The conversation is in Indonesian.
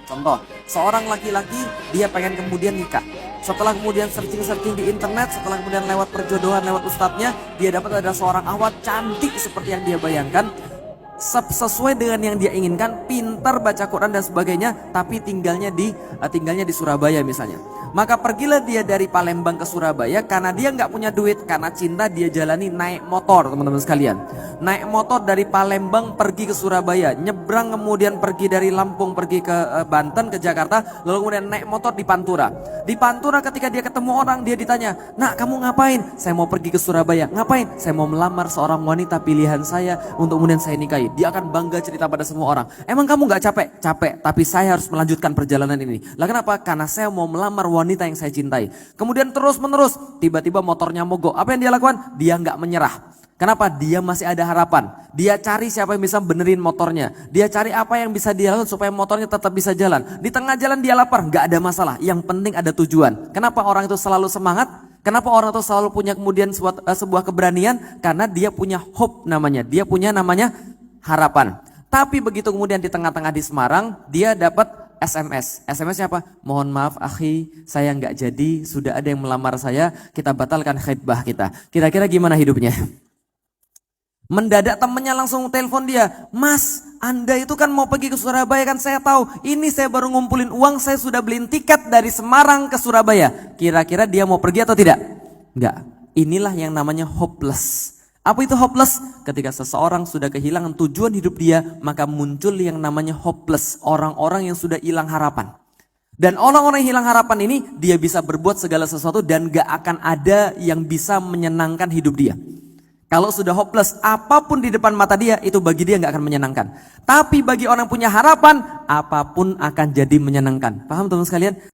Contoh, seorang laki-laki dia pengen kemudian nikah. Setelah kemudian searching-searching di internet, setelah kemudian lewat perjodohan, lewat ustadznya, dia dapat ada seorang awat cantik seperti yang dia bayangkan, sesuai dengan yang dia inginkan, pintar baca Quran dan sebagainya, tapi tinggalnya di Surabaya misalnya. Maka pergilah dia dari Palembang ke Surabaya karena dia nggak punya duit, karena cinta dia jalani naik motor, teman-teman sekalian. Naik motor dari Palembang pergi ke Surabaya, nyebrang kemudian pergi dari Lampung pergi ke Banten, ke Jakarta, lalu kemudian naik motor di Pantura. Di Pantura ketika dia ketemu orang, dia ditanya, "Nak, kamu ngapain?" "Saya mau pergi ke Surabaya." "Ngapain?" "Saya mau melamar seorang wanita pilihan saya untuk kemudian saya nikahi." Dia akan bangga cerita pada semua orang. "Emang kamu gak capek?" "Capek, tapi saya harus melanjutkan perjalanan ini." "Lah kenapa?" "Karena saya mau melamar wanita yang saya cintai." Kemudian terus menerus, tiba-tiba motornya mogok. Apa yang dia lakukan? Dia gak menyerah. Kenapa? Dia masih ada harapan. Dia cari siapa yang bisa benerin motornya. Dia cari apa yang bisa dia lakukan supaya motornya tetap bisa jalan. Di tengah jalan dia lapar, gak ada masalah. Yang penting ada tujuan. Kenapa orang itu selalu semangat? Kenapa orang itu selalu punya kemudian sebuah keberanian? Karena dia punya hope namanya. Dia punya namanya harapan. Tapi begitu kemudian di tengah-tengah di Semarang, dia dapat SMS. SMS-nya apa? "Mohon maaf akhi, saya nggak jadi, sudah ada yang melamar saya, kita batalkan khidbah kita." Kira-kira gimana hidupnya? Mendadak temennya langsung telepon dia, "Mas, Anda itu kan mau pergi ke Surabaya kan, saya tahu. Ini saya baru ngumpulin uang, saya sudah beliin tiket dari Semarang ke Surabaya." Kira-kira dia mau pergi atau tidak? Enggak. Inilah yang namanya hopeless. Apa itu hopeless? Ketika seseorang sudah kehilangan tujuan hidup dia, maka muncul yang namanya hopeless. Orang-orang yang sudah hilang harapan. Dan orang-orang yang hilang harapan ini, dia bisa berbuat segala sesuatu dan gak akan ada yang bisa menyenangkan hidup dia. Kalau sudah hopeless, apapun di depan mata dia, itu bagi dia gak akan menyenangkan. Tapi bagi orang yang punya harapan, apapun akan jadi menyenangkan. Paham teman sekalian?